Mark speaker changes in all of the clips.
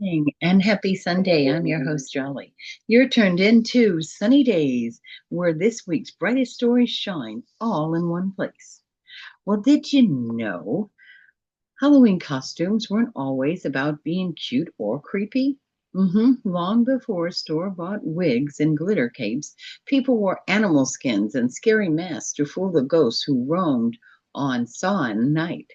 Speaker 1: And happy Sunday. I'm your host, Jolly. You're turned into Sunny Daze, where this week's brightest stories shine all in one place. Well, did you know Halloween costumes weren't always about being cute or creepy? Long before store-bought wigs and glitter capes, people wore animal skins and scary masks to fool the ghosts who roamed on Saw night.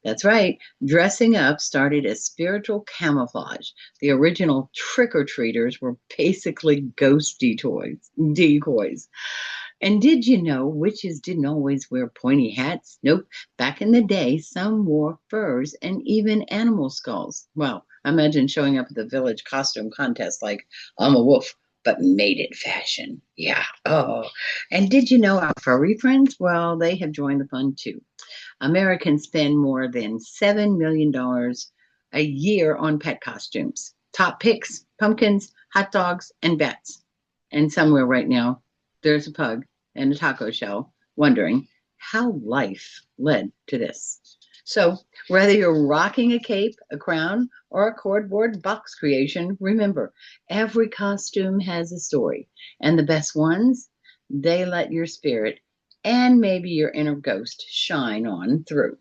Speaker 1: That's right, dressing up started as spiritual camouflage. The original trick-or-treaters were basically ghost decoys. And did you know witches didn't always wear pointy hats? Nope. Back in the day, some wore furs and even animal skulls. Well, imagine showing up at the village costume contest like, I'm a wolf, but made it fashion. Yeah. Oh. And did you know our furry friends? Well, they have joined the fun too. Americans spend more than $7 million a year on pet costumes. Top picks, pumpkins, hot dogs, and bats. And somewhere right now, there's a pug and a taco shell wondering how life led to this. So, whether you're rocking a cape, a crown, or a cardboard box creation, remember, every costume has a story. And the best ones, they let your spirit and maybe your inner ghost shine on through.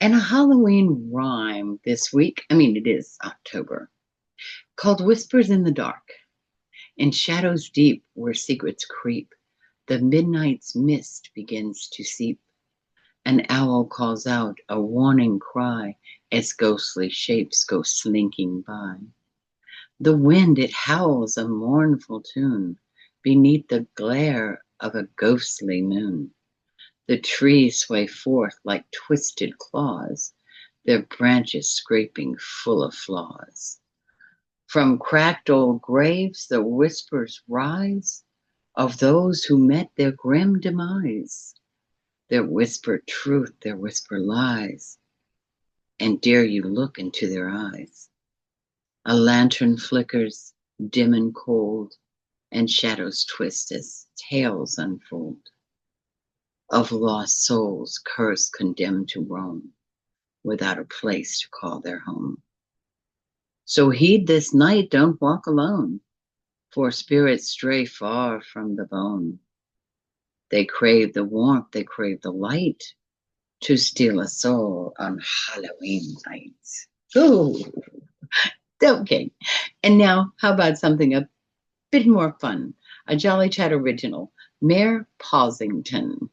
Speaker 1: And a Halloween rhyme this week, it is October, called Whispers in the Dark. In shadows deep where secrets creep, the midnight's mist begins to seep. An owl calls out a warning cry as ghostly shapes go slinking by. The wind, it howls a mournful tune beneath the glare of a ghostly moon. The trees sway forth like twisted claws, their branches scraping full of flaws. From cracked old graves the whispers rise of those who met their grim demise. Their whisper truth, their whisper lies, and dare you look into their eyes. A lantern flickers, dim and cold, and shadows twist as tales unfold of lost souls cursed, condemned to roam without a place to call their home. So heed this night, don't walk alone, for spirits stray far from the bone. They crave the warmth, they crave the light to steal a soul on Halloween night. Ooh, okay. And now, how about something a bit more fun? A Jolly Chat original, Mayor Posington.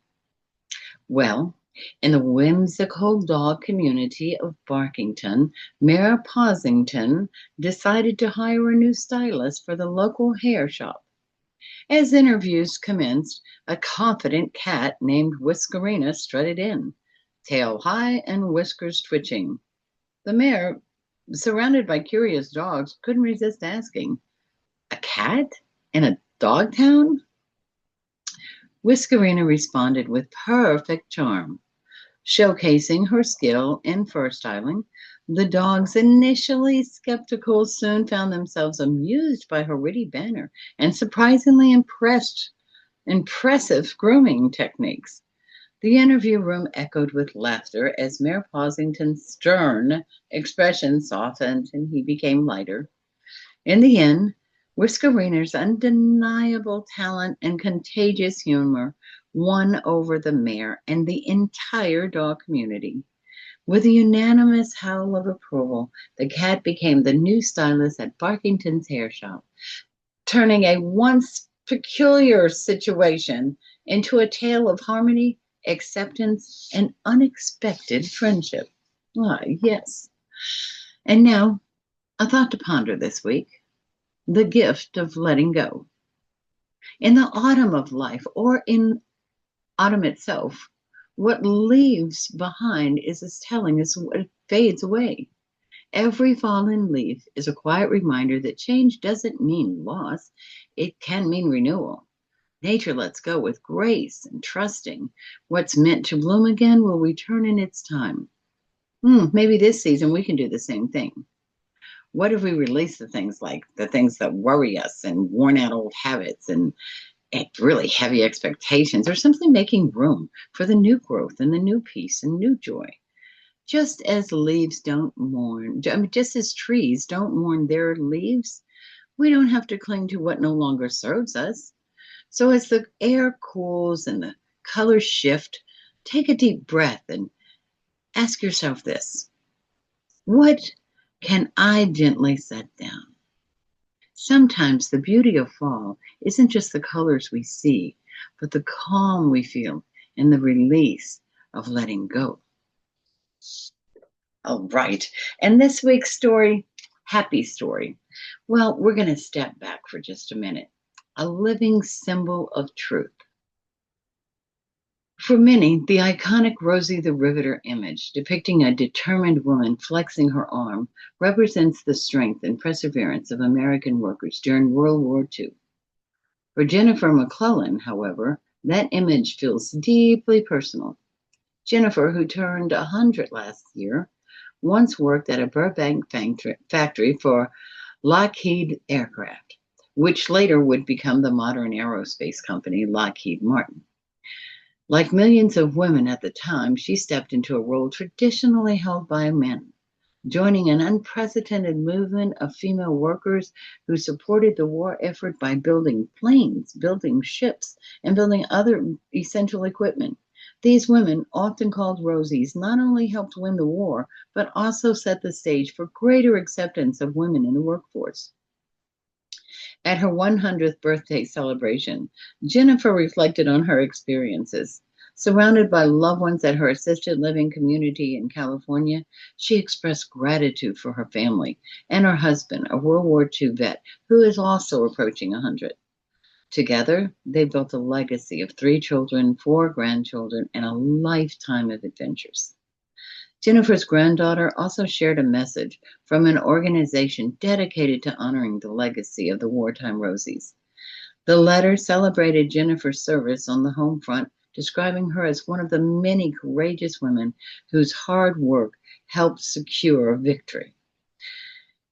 Speaker 1: Well, in the whimsical dog community of Barkington, Mayor Posington decided to hire a new stylist for the local hair shop. As interviews commenced, a confident cat named Whiskerina strutted in, tail high and whiskers twitching. The mayor, surrounded by curious dogs, couldn't resist asking, a cat in a dog town? Whiskerina responded with perfect charm. Showcasing her skill in fur styling, the dogs, initially skeptical, soon found themselves amused by her witty banner and surprisingly impressive grooming techniques. The interview room echoed with laughter as Mayor Posington's stern expression softened and he became lighter. In the end, Whiskerina's undeniable talent and contagious humor won over the mayor and the entire dog community. With a unanimous howl of approval, the cat became the new stylist at Barkington's hair shop, turning a once peculiar situation into a tale of harmony, acceptance, and unexpected friendship. Ah, yes. And now, a thought to ponder this week: the gift of letting go. In the autumn of life, or in autumn itself, what leaves behind is as telling as what fades away. Every fallen leaf is a quiet reminder that change doesn't mean loss, it can mean renewal. Nature lets go with grace and trusting what's meant to bloom again will return in its time. Maybe this season we can do the same thing. What if we release the things that worry us and worn out old habits and really heavy expectations, or simply making room for the new growth and the new peace and new joy? Just as leaves don't mourn, just as trees don't mourn their leaves, we don't have to cling to what no longer serves us. So as the air cools and the colors shift, take a deep breath and ask yourself this: what can I gently set down? Sometimes the beauty of fall isn't just the colors we see, but the calm we feel and the release of letting go. All right. And this week's story, happy story. Well, we're going to step back for just a minute. A living symbol of truth. For many, the iconic Rosie the Riveter image depicting a determined woman flexing her arm represents the strength and perseverance of American workers during World War II. For Jennifer McClellan, however, that image feels deeply personal. Jennifer, who turned 100 last year, once worked at a Burbank factory for Lockheed Aircraft, which later would become the modern aerospace company Lockheed Martin. Like millions of women at the time, she stepped into a role traditionally held by men, joining an unprecedented movement of female workers who supported the war effort by building planes, building ships, and building other essential equipment. These women, often called Rosies, not only helped win the war, but also set the stage for greater acceptance of women in the workforce. At her 100th birthday celebration, Jennifer reflected on her experiences. Surrounded by loved ones at her assisted living community in California, she expressed gratitude for her family and her husband, a World War II vet who is also approaching 100. Together, they built a legacy of 3 children, 4 grandchildren, and a lifetime of adventures. Jennifer's granddaughter also shared a message from an organization dedicated to honoring the legacy of the wartime Rosies. The letter celebrated Jennifer's service on the home front, describing her as one of the many courageous women whose hard work helped secure victory.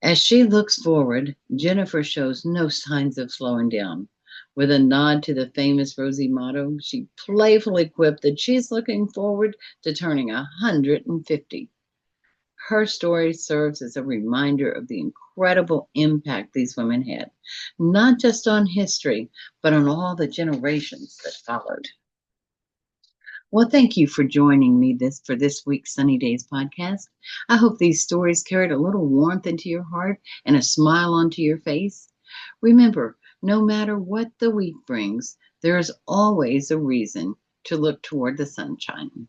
Speaker 1: As she looks forward, Jennifer shows no signs of slowing down. With a nod to the famous Rosie motto, she playfully quipped that she's looking forward to turning 150. Her story serves as a reminder of the incredible impact these women had, not just on history, but on all the generations that followed. Well, thank you for joining me for this week's Sunny Daze podcast. I hope these stories carried a little warmth into your heart and a smile onto your face. Remember, no matter what the week brings, there is always a reason to look toward the sunshine.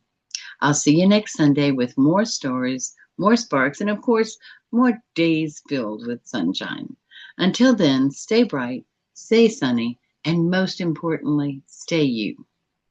Speaker 1: I'll see you next Sunday with more stories, more sparks, and of course, more days filled with sunshine. Until then, stay bright, stay sunny, and most importantly, stay you.